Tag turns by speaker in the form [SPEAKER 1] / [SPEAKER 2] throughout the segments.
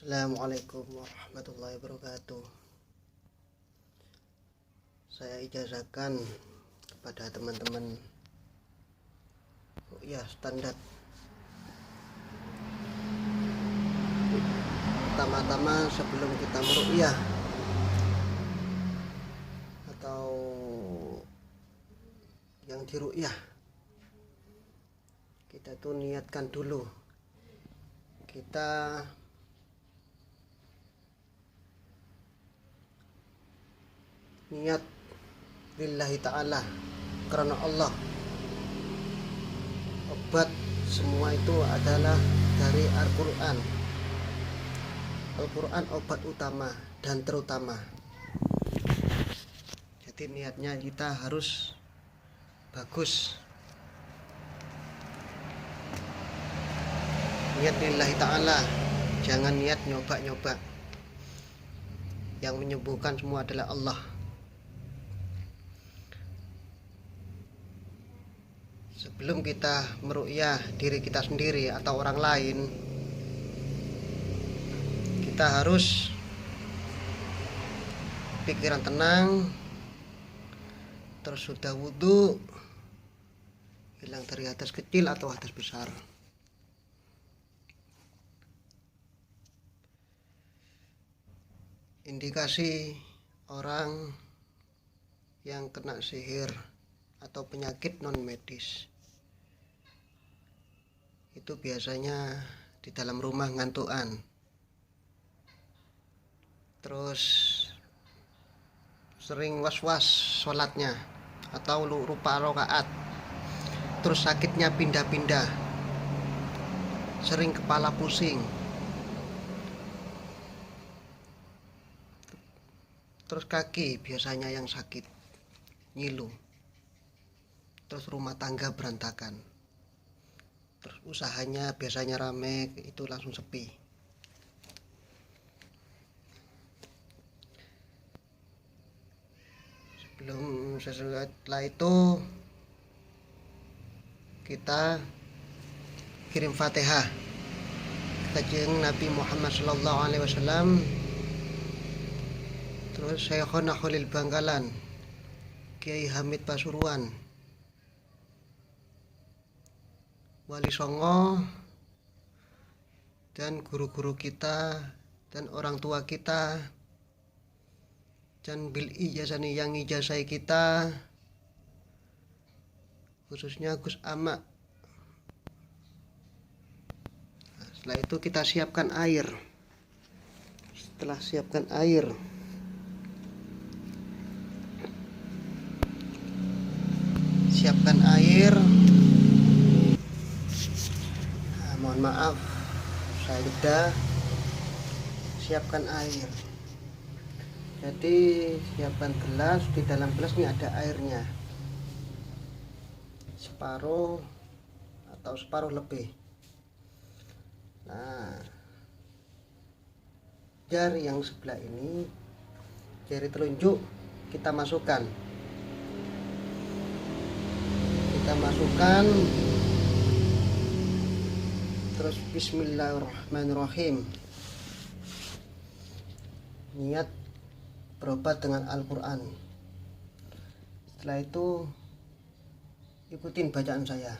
[SPEAKER 1] Assalamualaikum warahmatullahi wabarakatuh. Saya ijazahkan kepada teman-teman ruqyah standar. Pertama-tama sebelum kita meruqyah atau yang diruqyah, kita tuh niatkan dulu. Kita niat lillahi ta'ala, karena Allah. Obat semua itu adalah dari Al-Quran. Al-Quran obat utama dan terutama. Jadi niatnya kita harus bagus. Niat lillahi ta'ala, jangan niat nyoba-nyoba. Yang menyembuhkan semua adalah Allah. Sebelum kita meruqyah diri kita sendiri atau orang lain, kita harus pikiran tenang, terus sudah wudhu, hilang dari hadas kecil atau hadas besar. Indikasi orang yang kena sihir atau penyakit non medis itu biasanya di dalam rumah ngantukan, terus sering was-was sholatnya atau lupa rakaat, terus sakitnya pindah-pindah, sering kepala pusing, terus kaki biasanya yang sakit, nyilu, terus rumah tangga berantakan, terus usahanya biasanya rame, itu langsung sepi. Setelah itu kita kirim Fatihah Kanjeng Nabi Muhammad SAW. Terus Syekhona Khalil Bangkalan, Kiai Hamid Pasuruan, Wali Songo, dan guru-guru kita dan orang tua kita, dan bil ijazani yang ijazai kita, khususnya Gus Ama. Nah, setelah itu kita siapkan air. Setelah siapkan air, mohon maaf, saya udah siapkan air. Jadi siapkan gelas, di dalam gelas ini ada airnya separuh atau separuh lebih. Nah, jari yang sebelah ini, jari telunjuk kita masukkan. Terus bismillahirrahmanirrahim, niat berobat dengan Al-Quran. Setelah itu ikutin bacaan saya.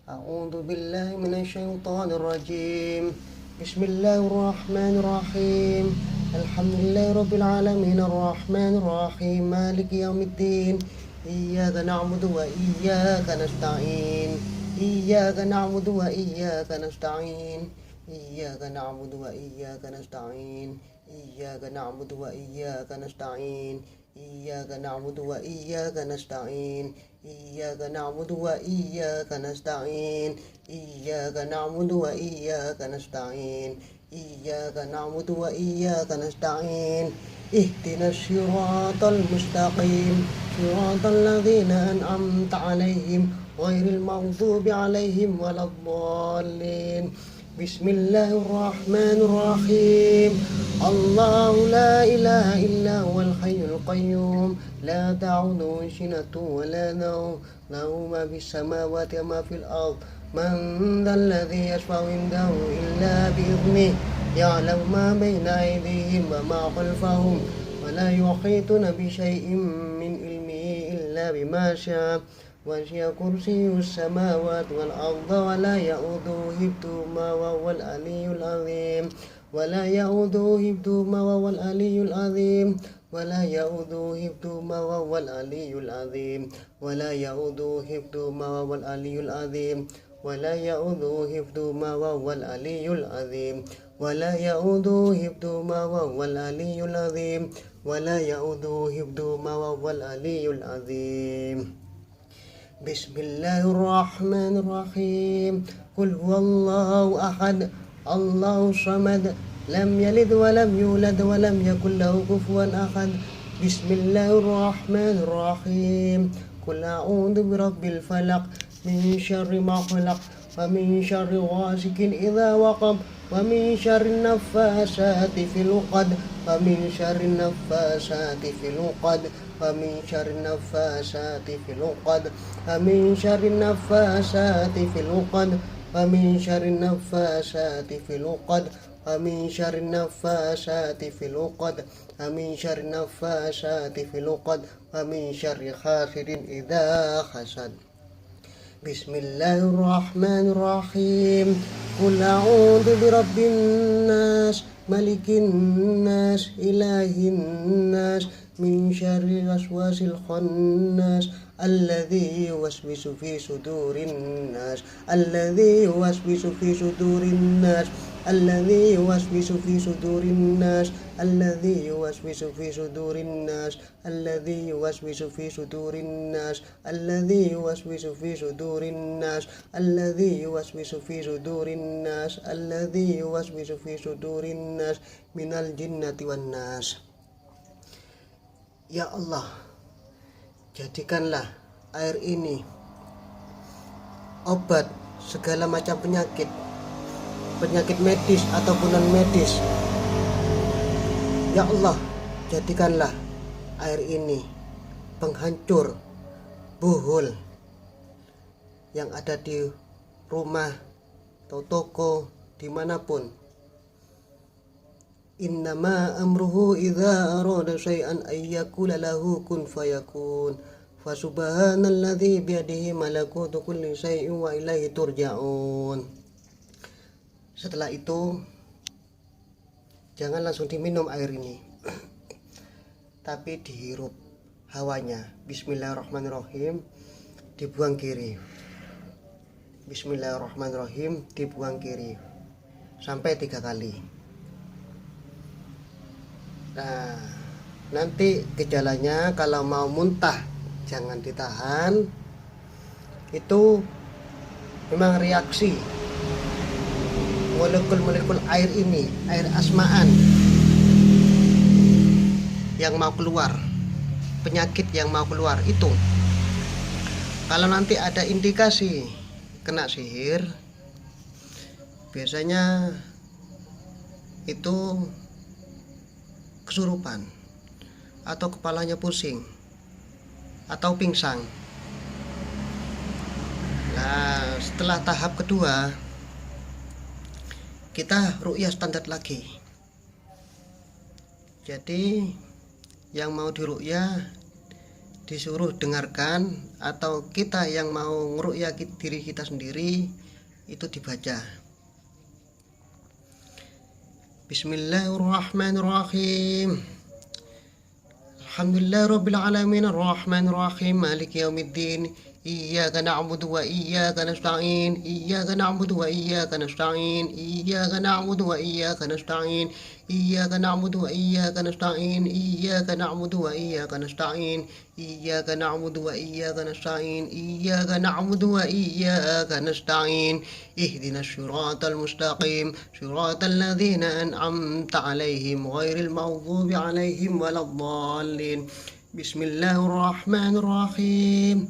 [SPEAKER 1] A'udzu billahi minasyaitonir rajim. Bismillahirrahmanirrahim. Alhamdulillahirabbil alamin arrahmanir rahim maliki yaumiddin. Iyyaka na'budu wa iyyaka nasta'in. Iyyaka na'budu wa iyyaka nasta'in. Iyyaka na'budu wa iyyaka nasta'in. Iyyaka na'budu wa iyyaka nasta'in. Iyyaka na'budu wa iyyaka nasta'in. Iyyaka na'budu wa iyyaka nasta'in. Iyyaka na'budu wa iyyaka nasta'in. Iyyaka na'budu wa iyyaka nasta'in. Ihdinas siratal mustaqim, siratal ladzina an'amta 'alaihim ghairil maghdubi 'alaihim waladdallin. Bismillahirrahmanirrahim. Allahu la ilaha illa huwal hayyul qayyum, la ta'khudhuhu sinatun wa la nawm, lahu ma fis samawati wa ma fil ardh, من ذا الذي يشفع عنده إلا بإذنه يعلم ما بين أيديهم وما خلفهم ولا يحيطون بشيء من علمه إلا بما شاء وسع كرسيه السماوات والأرض ولا يؤوده حفظهما وهو العلي العظيم ولا يؤوده حفظهما وهو العلي العظيم ولا يؤوده حفظهما وهو العلي العظيم ولا يؤوده حفظهما وهو العلي العظيم ولا يؤوده حفظهما وهو العلي العظيم ولا يؤوده حفظهما وهو العلي العظيم ولا يؤوده حفظهما وهو العلي العظيم. بسم الله الرحمن الرحيم. قل هو الله أحد الله الصمد لم يلد ولم يولد ولم يكن له كفوا أحد. بسم الله الرحمن الرحيم. قل أعوذ برب الفلق من شر ما خلق ومن شر غاسق إذا وقب ومن شر النفاسات في العقد ومن شر النفاسات في العقد ومن شر النفاسات في العقد ومن شر النفاسات في العقد ومن شر النفاسات في العقد ومن شر النفاسات في العقد ومن شر النفاسات في العقد ومن شر حاسد إذا حسد. بسم الله الرحمن الرحيم. قل أعوذ برب الناس ملك الناس إله الناس من شر الوسواس الخناس الذي يوسوس في صدور الناس الذي يوسوس في صدور الناس الذي يوسوس في صدور الناس الذي يوسوس في صدور الناس الذي يوسوس في صدور الناس الذي يوسوس في صدور الناس الذي يوسوس في صدور الناس الذي يوسوس في صدور الناس من الجنة والناس. Ya Allah, jadikanlah air ini obat segala macam penyakit medis ataupun non medis. Ya Allah, jadikanlah air ini penghancur buhul yang ada di rumah atau toko dimanapun. Innama amruhu idza arada syai'an ay yaqula lahu kun fayakun. Fa subhanalladzi biyadihi malakutu kulli syai'in wa ilaihi turja'un. Setelah itu jangan langsung diminum air ini, tapi dihirup hawanya. Bismillahirrahmanirrahim, dibuang kiri. Bismillahirrahmanirrahim, dibuang kiri sampai 3 kali. Nah, nanti gejalanya kalau mau muntah jangan ditahan, itu memang reaksi molekul-molekul air ini, air asmaan yang mau keluar, penyakit yang mau keluar itu. Kalau nanti ada indikasi kena sihir, biasanya itu kesurupan atau kepalanya pusing atau pingsan. Nah, setelah tahap kedua kita ruqyah standar lagi. Jadi yang mau diruqyah disuruh dengarkan, atau kita yang mau ngeruqyah diri kita sendiri itu dibaca. Bismillahirrahmanirrahim. Alhamdulillahirabbil alamin arrahmanir rahim maliki yaumiddin. Iyyaka na'budu wa iyyaka nasta'in. Iyyaka na'budu wa iyyaka nasta'in. Iyyaka na'budu wa iyyaka nasta'in. Iyyaka na'budu wa iyyaka nasta'in. Iyyaka na'budu wa iyyaka nasta'in. Iyyaka na'budu wa iyyaka nasta'in. Iyyaka na'budu wa iyyaka nasta'in. Ihdinas siratal mustaqim. Siratal ladzina an'amta 'alaihim ghairil maghdubi 'alaihim waladdallin. Bismillahirrahmanirrahim.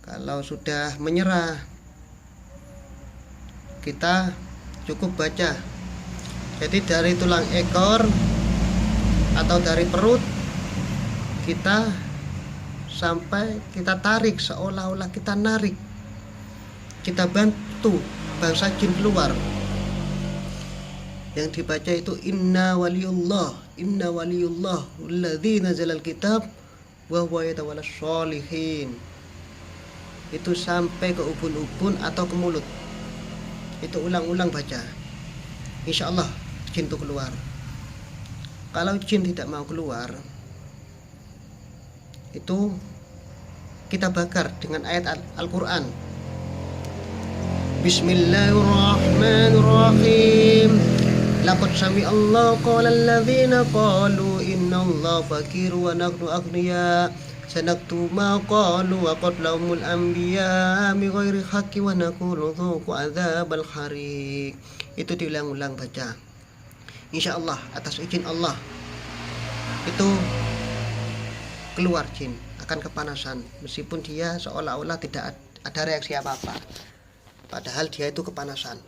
[SPEAKER 1] Kalau sudah menyerah, kita cukup baca. Jadi dari tulang ekor atau dari perut kita sampai kita tarik, seolah-olah kita narik, kita bantu bangsa jin keluar. Yang dibaca itu inna waliyullah alladzi nazalal kitab wa huwa yatawallas sholihin. Itu sampai ke ubun-ubun atau ke mulut. Itu ulang-ulang baca. Insya Allah jin itu keluar. Kalau jin tidak mau keluar, itu kita bakar dengan ayat Al-Quran. Bismillahirrahmanirrahim. Laqad sami'allahu qaulal ladzina qalu innallaha faqir wa nahnu aghniya sanaktubu ma qalu wa qatlahumul anbiya bighairi haqqi wa naqulu dzuqu adzabal hariq. Itu diulang-ulang baca. Insya Allah atas izin Allah itu keluar jin, akan kepanasan, meskipun dia seolah-olah tidak ada reaksi apa-apa, padahal dia itu kepanasan.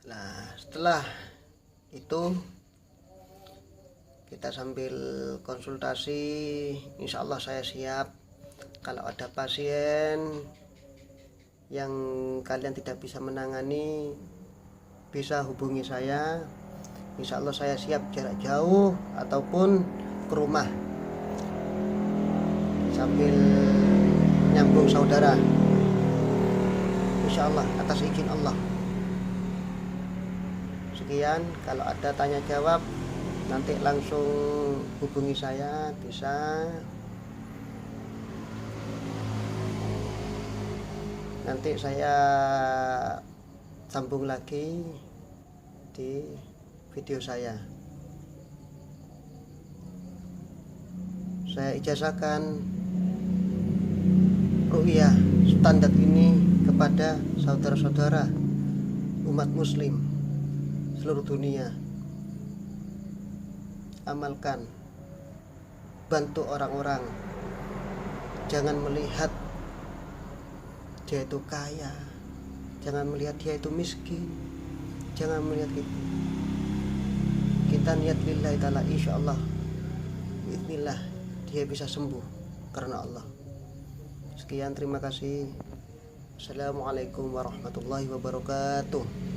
[SPEAKER 1] Nah, setelah itu kita sambil konsultasi. Insya Allah saya siap. Kalau ada pasien yang kalian tidak bisa menangani, bisa hubungi saya. Insya Allah saya siap jarak jauh ataupun ke rumah sambil nyambung saudara. Insya Allah atas izin Allah. Sekian, kalau ada tanya jawab nanti langsung hubungi saya, bisa. Nanti saya sambung lagi di video saya. Saya ijazahkan ru'yah standar ini kepada saudara-saudara umat muslim seluruh dunia. Amalkan, bantu orang-orang. Jangan melihat dia itu kaya, jangan melihat dia itu miskin, jangan melihat itu. Kita niat lillahi ta'ala, insya Allah bismillah dia bisa sembuh karena Allah. Sekian, terima kasih. Assalamualaikum warahmatullahi wabarakatuh.